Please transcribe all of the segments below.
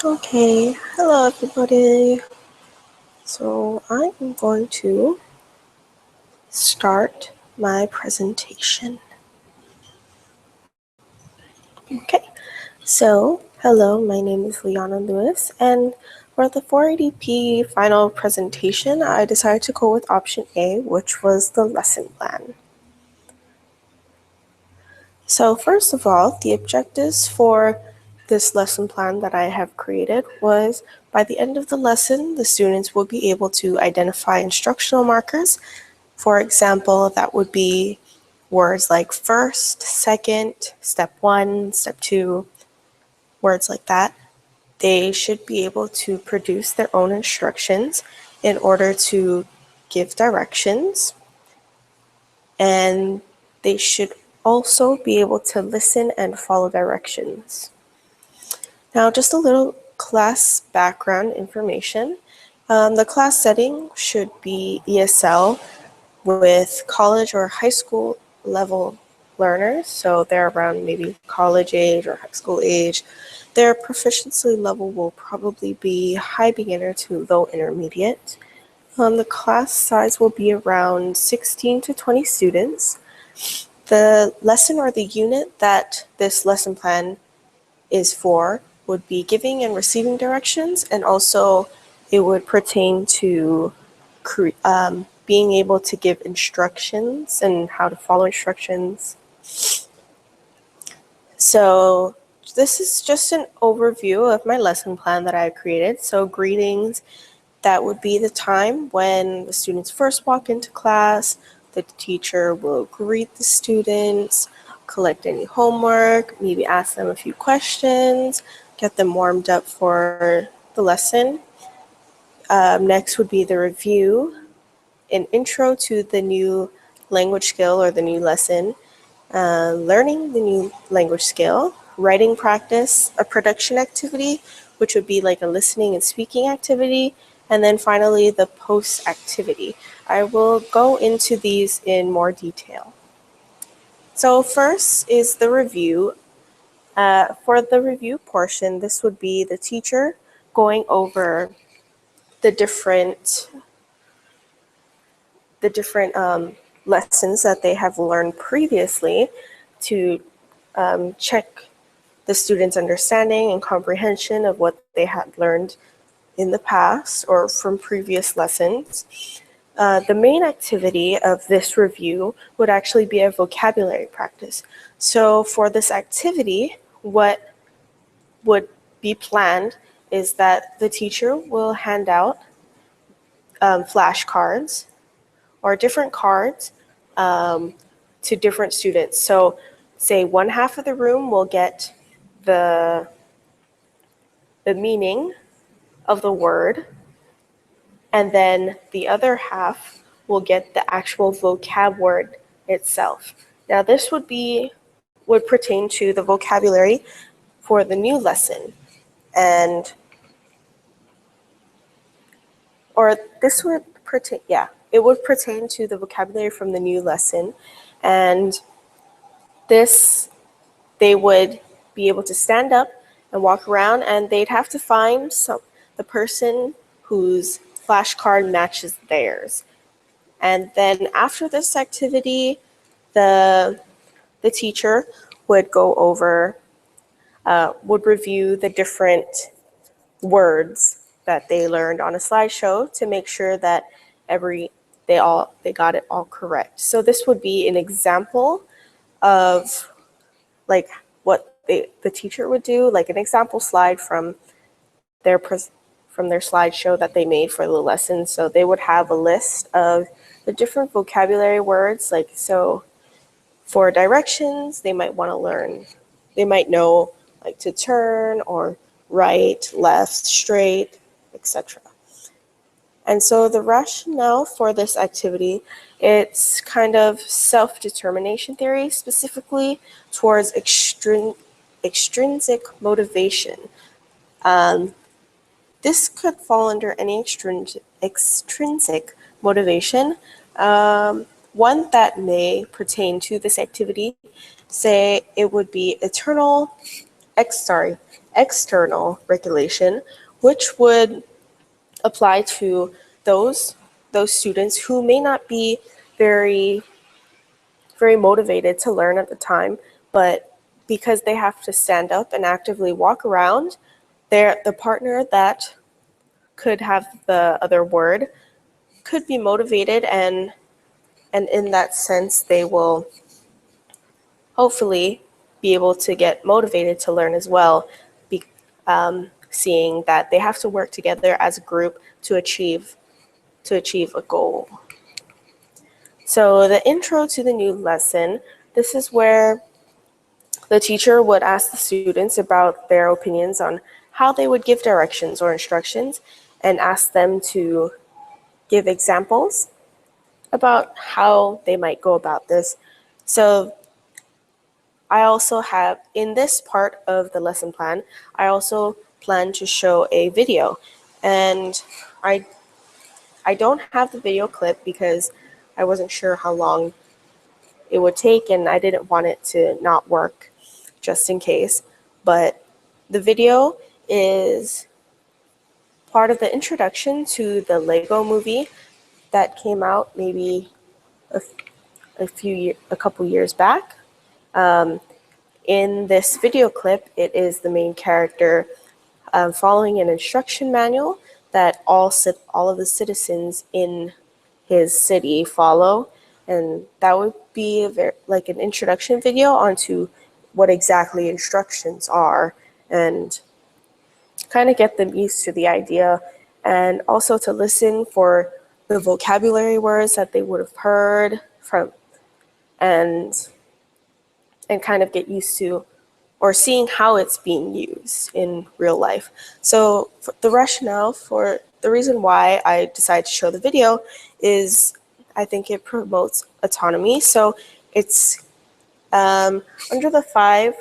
Okay, hello everybody. So I am going to start my presentation. Okay, so hello, my name is Liana Lewis, and for the 480p final presentation, I decided to go with option A, which was the lesson plan. So first of all, the objectives for this lesson plan that I have created was by the end of the lesson, the students will be able to identify instructional markers. For example, that would be words like first, second, step one, step two, words like that. They should be able to produce their own instructions in order to give directions, and they should also be able to listen and follow directions. Now, just a little class background information. The class setting should be ESL with college or high school level learners, so they're around maybe college age or high school age. Their proficiency level will probably be high beginner to low intermediate. The class size will be around 16 to 20 students. The lesson or the unit that this lesson plan is for would be giving and receiving directions, and also it would pertain to being able to give instructions and how to follow instructions. So this is just an overview of my lesson plan that I created. So greetings, that would be the time when the students first walk into class. The teacher will greet the students, collect any homework, maybe ask them a few questions, get them warmed up for the lesson. Next would be the review, an intro to the new language skill or the new lesson, learning the new language skill, writing practice, a production activity, which would be like a listening and speaking activity, and then finally the post activity. I will go into these in more detail. So first is the review. For the review portion, this would be the teacher going over the different lessons that they have learned previously to check the students' understanding and comprehension of what they had learned in the past or from previous lessons. The main activity of this review would actually be a vocabulary practice. So for this activity, what would be planned is that the teacher will hand out flashcards or different cards to different students. So say one half of the room will get the meaning of the word, and then the other half will get the actual vocab word itself. Now this would pertain to the vocabulary for the new lesson, and or this would pertain, it would pertain to the vocabulary from the new lesson, and this, they would be able to stand up and walk around, and they'd have to find the person whose flashcard matches theirs. And then after this activity, the teacher would go over, would review the different words that they learned on a slideshow to make sure that they got it all correct. So this would be an example of like what the teacher would do, like an example slide from their slideshow that they made for the lesson. So they would have a list of the different vocabulary words. Like, so for directions, they might want to learn, they might know like to turn or right, left, straight, etc. And so the rationale for this activity, it's kind of self-determination theory, specifically towards extrinsic motivation. This could fall under any extrinsic motivation. One that may pertain to this activity, say it would be external regulation, which would apply to those students who may not be very motivated to learn at the time, but because they have to stand up and actively walk around, the partner that could have the other word could be motivated, and in that sense they will hopefully be able to get motivated to learn as well, seeing that they have to work together as a group to achieve a goal. So the intro to the new lesson, this is where the teacher would ask the students about their opinions on how they would give directions or instructions, and ask them to give examples about how they might go about this. So I also have, in this part of the lesson plan, I also plan to show a video. And I don't have the video clip because I wasn't sure how long it would take, and I didn't want it to not work just in case. But the video is part of the introduction to the Lego movie that came out maybe a couple years back. In this video clip, it is the main character following an instruction manual that all of the citizens in his city follow, and that would be like an introduction video onto what exactly instructions are, and kind of get them used to the idea, and also to listen for the vocabulary words that they would have heard from, and kind of get used to or seeing how it's being used in real life. So the rationale for the reason why I decided to show the video is I think it promotes autonomy. So it's under the 5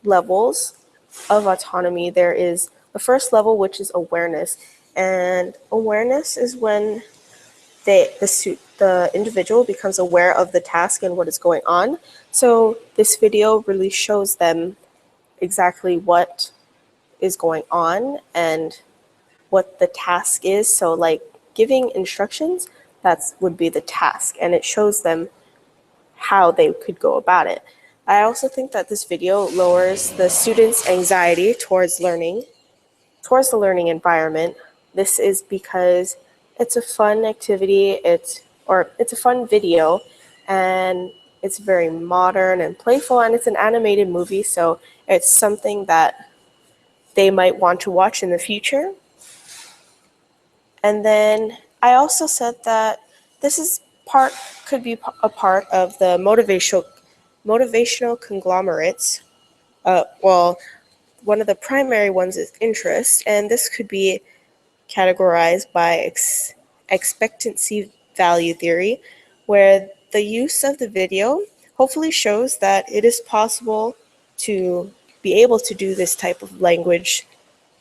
levels of autonomy, there is the first level, which is awareness. And awareness is when the individual becomes aware of the task and what is going on. So this video really shows them exactly what is going on and what the task is. So like giving instructions, that would be the task, and it shows them how they could go about it. I also think that this video lowers the students' anxiety towards the learning environment. This is because it's a fun activity, it's a fun video, and it's very modern and playful, and it's an animated movie, so it's something that they might want to watch in the future. And then I also said that this could be a part of the motivational conglomerates. One of the primary ones is interest, and this could be categorized by expectancy value theory, where the use of the video hopefully shows that it is possible to be able to do this type of language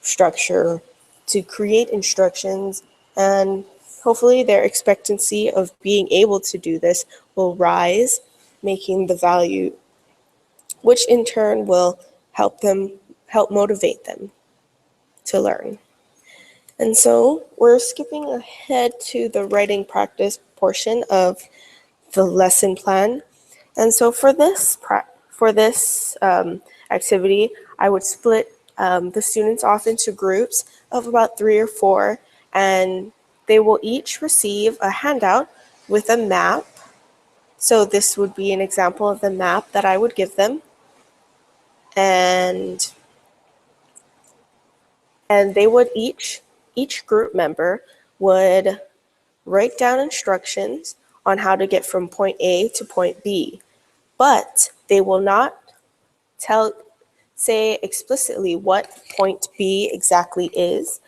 structure, to create instructions, and hopefully their expectancy of being able to do this will rise, making the value, which in turn will help motivate them to learn. And so we're skipping ahead to the writing practice portion of the lesson plan. And so for this activity, I would split the students off into groups of about 3 or 4, and they will each receive a handout with a map. So this would be an example of the map that I would give them. And they would each group member would write down instructions on how to get from point A to point B, but they will not say explicitly what point B exactly is.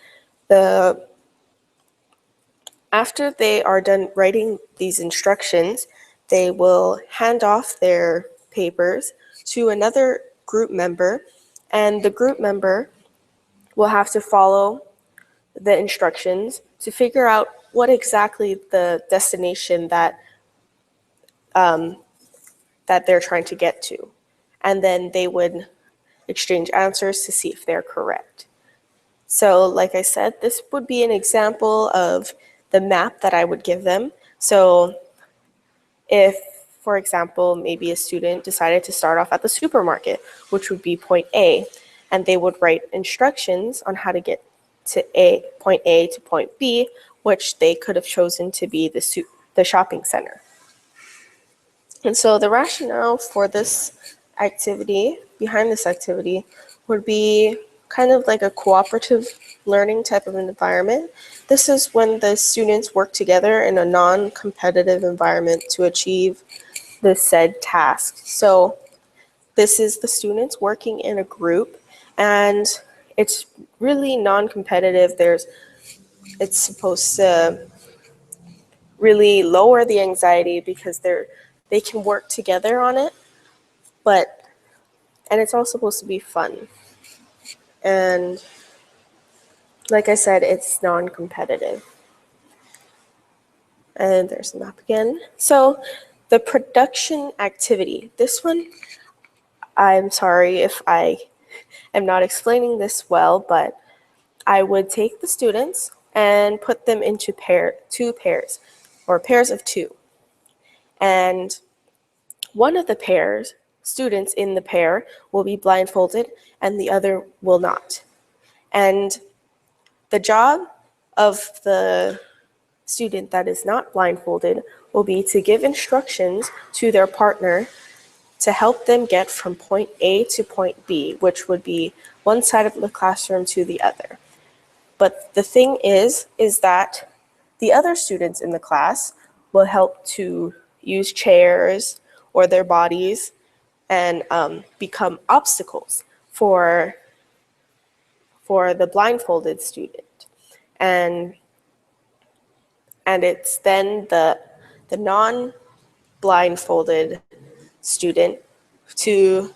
After they are done writing these instructions, they will hand off their papers to another group member, and the group member will have to follow the instructions to figure out what exactly the destination that they're trying to get to. And then they would exchange answers to see if they're correct. So like I said, this would be an example of the map that I would give them. So if, for example, maybe a student decided to start off at the supermarket, which would be point A, and they would write instructions on how to get to point A to point B, which they could have chosen to be the shopping center. And so the rationale for this activity, behind this activity, would be kind of like a cooperative learning type of an environment. This is when the students work together in a non-competitive environment to achieve the said task. So this is the students working in a group, and it's really non-competitive. It's supposed to really lower the anxiety because they can work together on it, and it's all supposed to be fun. And like I said, it's non-competitive. And there's the map again. So the production activity, this one, I'm sorry if I am not explaining this well, but I would take the students and put them into two pairs, or pairs of two. And one of the students in the pair will be blindfolded and the other will not. And the job of the student that is not blindfolded will be to give instructions to their partner to help them get from point A to point B, which would be one side of the classroom to the other. But the thing is that the other students in the class will help to use chairs or their bodies and become obstacles for the blindfolded student. And it's then the non-blindfolded student to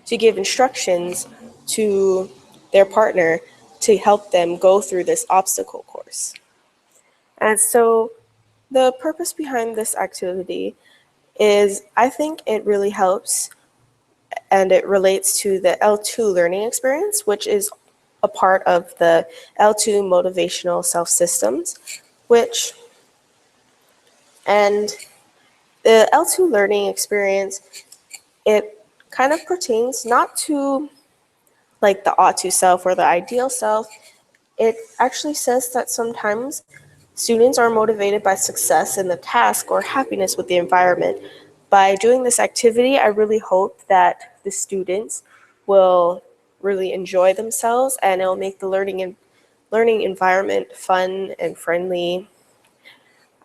give instructions to their partner to help them go through this obstacle course. And so the purpose behind this activity is, I think it really helps, and it relates to the L2 learning experience, which is a part of the L2 motivational self-systems, and the L2 learning experience, it kind of pertains not to like the ought to self or the ideal self. It actually says that sometimes students are motivated by success in the task or happiness with the environment. By doing this activity, I really hope that the students will really enjoy themselves, and it'll make the learning environment fun and friendly.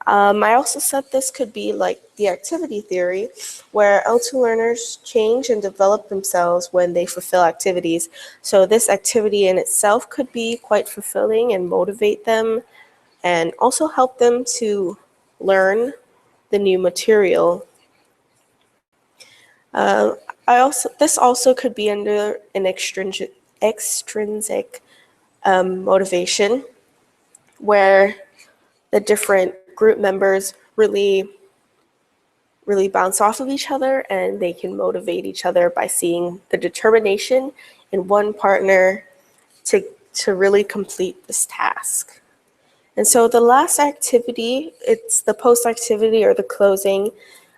I also said this could be like the activity theory, where L2 learners change and develop themselves when they fulfill activities. So this activity in itself could be quite fulfilling and motivate them, and also help them to learn the new material. This also could be under an extrinsic motivation, where the different group members really bounce off of each other, and they can motivate each other by seeing the determination in one partner to really complete this task. And so the last activity, it's the post-activity or the closing.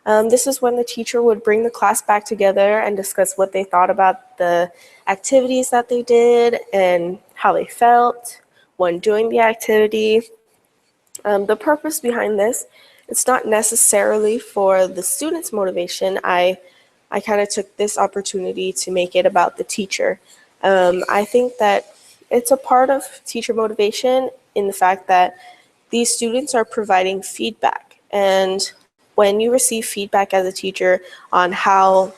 This is when the teacher would bring the class back together and discuss what they thought about the activities that they did and how they felt when doing the activity. The purpose behind this, it's not necessarily for the students' motivation. I kind of took this opportunity to make it about the teacher. I think that it's a part of teacher motivation in the fact that these students are providing feedback. And when you receive feedback as a teacher on how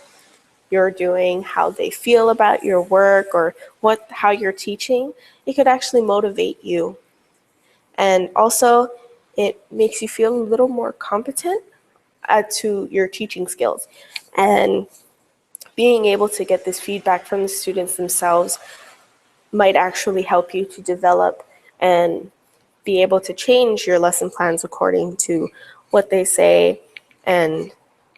you're doing, how they feel about your work, or how you're teaching, it could actually motivate you. And also, it makes you feel a little more competent to your teaching skills. And being able to get this feedback from the students themselves might actually help you to develop and be able to change your lesson plans according to what they say and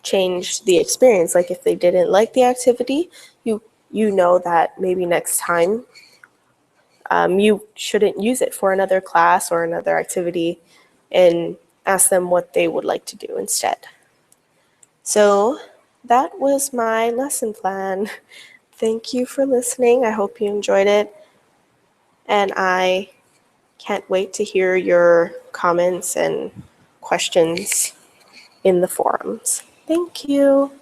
change the experience. Like if they didn't like the activity, you you know that maybe next time you shouldn't use it for another class or another activity, and ask them what they would like to do instead. So that was my lesson plan. Thank you for listening. I hope you enjoyed it. And I can't wait to hear your comments and questions in the forums. Thank you.